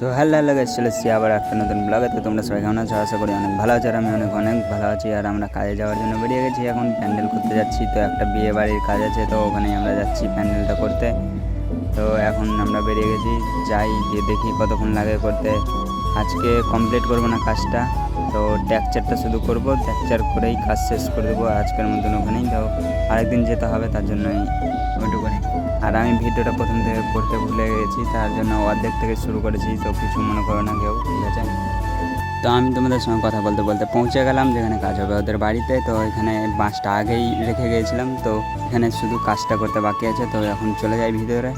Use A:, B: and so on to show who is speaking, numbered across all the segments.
A: So hello guys, চলে এসেছি আবার একটা নতুন ব্লগে। তো তোমরা সবাই কেমন আছো? আশা করি অনেক ভালো আছো। আর আমি অনেক ভালো আছি। আর আমরা কাজে যাওয়ার জন্য বেরিয়ে গেছি, এখন প্যান্ডেল করতে যাচ্ছি। তো একটা বিয়ে বাড়ির কাজ আছে, তো ওখানেই আমরা যাচ্ছি প্যান্ডেলটা করতে। তো এখন আমরা বেরিয়ে গেছি, যাই গিয়ে দেখি কতক্ষণ লাগে করতে। আজকে কমপ্লিট করবো না কাজটা, তো ট্যাকচারটা শুধু করব, ট্যাকচার করেই কাজ শেষ করে দেবো আজকের মতন ওখানেই। তো আরেকদিন যেতে হবে, তার জন্যই ওইটুকুনি। আর আমি ভিডিওটা প্রথম থেকে করতে ভুলে গেছি, তার জন্য অর্ধেক থেকে শুরু করেছি, তো কিছু মনে করো না কেউ, ঠিক আছে? তো আমি তোমাদের সঙ্গে কথা বলতে বলতে পৌঁছে গেলাম যেখানে কাজ হবে ওদের বাড়িতে। তো এখানে বাসটা আগেই রেখে গিয়েছিলাম, তো এখানে শুধু কাজটা করতে বাকি আছে। তো এখন চলে যাই ভিতরে।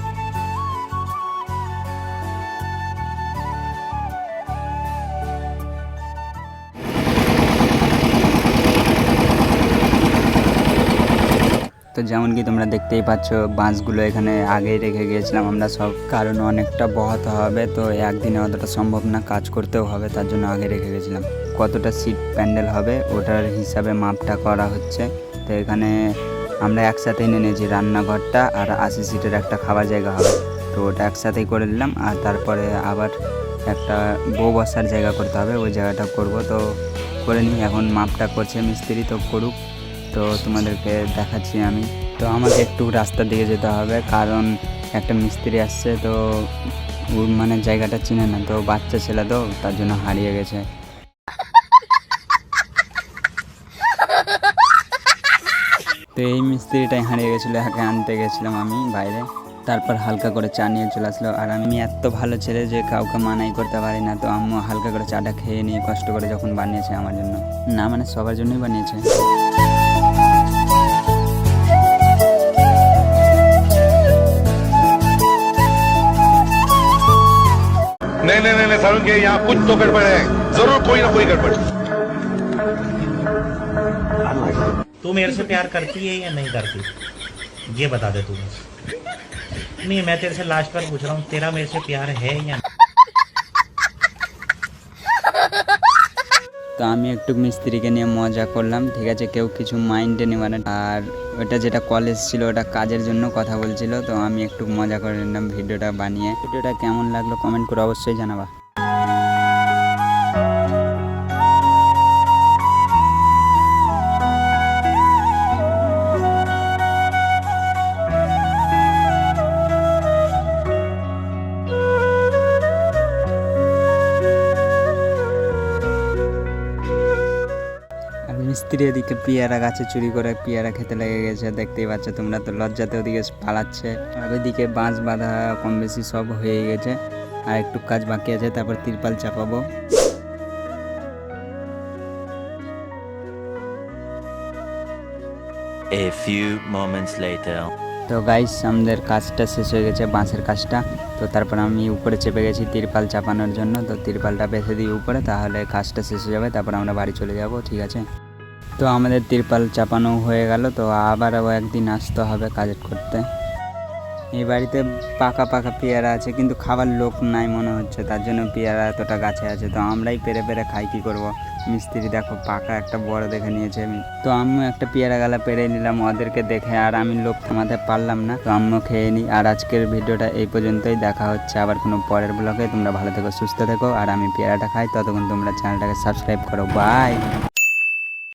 A: তো যেমন কি তোমরা দেখতেই পাচ্ছ, বাঁশগুলো এখানে আগেই রেখে গিয়েছিলাম আমরা সব, কারণ অনেকটা বহত হবে, তো একদিনে অতটা সম্ভব না, কাজ করতেও হবে, তার জন্য আগে রেখে গেছিলাম। কতটা সিট প্যান্ডেল হবে ওটার হিসাবে মাপটা করা হচ্ছে। তো এখানে আমরা একসাথেই নিয়েছি, রান্নাঘরটা আর 80 সিটের একটা খাওয়ার জায়গা হবে, তো ওটা একসাথেই করে নিলাম। আর তারপরে আবার একটা বউ বসার জায়গা করতে হবে, ওই জায়গাটা করব। তো করে নিই, এখন মাপটা করছে মিস্ত্রি, তো করুক। তো তোমাদেরকে দেখাচ্ছি আমি। তো আমাকে একটু রাস্তার দিকে যেতে হবে, কারণ একটা মিস্ত্রি আসছে, তো মানে জায়গাটা চিনে না, তো বাচ্চা ছেলে, তো তার জন্য হারিয়ে গেছে। তো এই মিস্ত্রিটাই হারিয়ে গেছিলো, একে আনতে গেছিলাম আমি বাইরে। তারপর হালকা করে চা নিয়ে চলে আসলো। আর আমি এত ভালো ছেলে যে কাউকে মানাই করতে পারি না, তো আম্মু হালকা করে চাটা খেয়ে নিয়ে কষ্ট করে যখন বানিয়েছে আমার জন্য, না মানে সবার জন্যই বানিয়েছে।
B: नहीं नहीं नहीं सारुण के यहाँ कुछ तो गड़बड़ है, जरूर कोई ना कोई गड़बड़।
C: तू मेरे से प्यार करती है या नहीं करती, ये बता दे तू मुझे। नहीं, मैं तेरे से लास्ट बार पूछ रहा हूँ, तेरा मेरे से प्यार है या नहीं?
A: তো আমি একটু মিস্ত্রিকে নিয়ে মজা করলাম, ঠিক আছে, কেউ কিছু মাইন্ডে নেবে না। আর ওটা যেটা কলেজ ছিল ওটা কাজের জন্য কথা বলছিল, তো আমি একটু মজা করে নিলাম ভিডিওটা বানিয়ে। ভিডিওটা কেমন লাগলো কমেন্ট করে অবশ্যই জানাবা। মিস্ত্রি এদিকে পেয়ারা গাছে চুরি করে পেয়ারা খেতে লেগে গেছে, দেখতেই পাচ্ছ তোমরা। তো লজ্জাতে ওদিকে পালাচ্ছে। আর ওইদিকে বাঁশ বাঁধা কম বেশি সব হয়ে গেছে, আর একটু কাজ বাকি আছে, তারপর তিরপাল চাপাবো।
D: A few moments later.
A: তো গাইস, আমাদের কাজটা শেষ হয়ে গেছে, বাঁশের কাজটা। তো তারপর আমি উপরে চেপে গেছি তিরপাল চাপানোর জন্য। তো তিরপালটা বেঁধে দিই উপরে, তাহলে কাজটা শেষ হয়ে যাবে, তারপর আমরা বাড়ি চলে যাব, ঠিক আছে? তো আমাদের তিরপাল চাপানো হয়ে গেল, তো আবারও একদিন আসতে হবে কাজ করতে। এই বাড়িতে পাকা পাকা পেয়ারা আছে, কিন্তু খাবার লোক নাই মনে হচ্ছে, তার জন্য পেয়ারা এতটা গাছে আছে। তো আমরাই পেরে পেরে খাই, কী করবো? মিস্ত্রি দেখো পাকা একটা বড় দেখে নিয়েছে। আমি তো আম্মু একটা পেয়ারা গালা পেরে নিলাম ওদেরকে দেখে, আর আমি লোক থামাতে পারলাম না, তো আম্মু খেয়ে নিই। আর আজকের ভিডিওটা এই পর্যন্তই, দেখা হচ্ছে আবার কোনো পরের ব্লগে। তোমরা ভালো থেকো, সুস্থ থেকো, আর আমি পেয়ারাটা খাই, ততক্ষণ তোমরা চ্যানেলটাকে সাবস্ক্রাইব করো। বাই।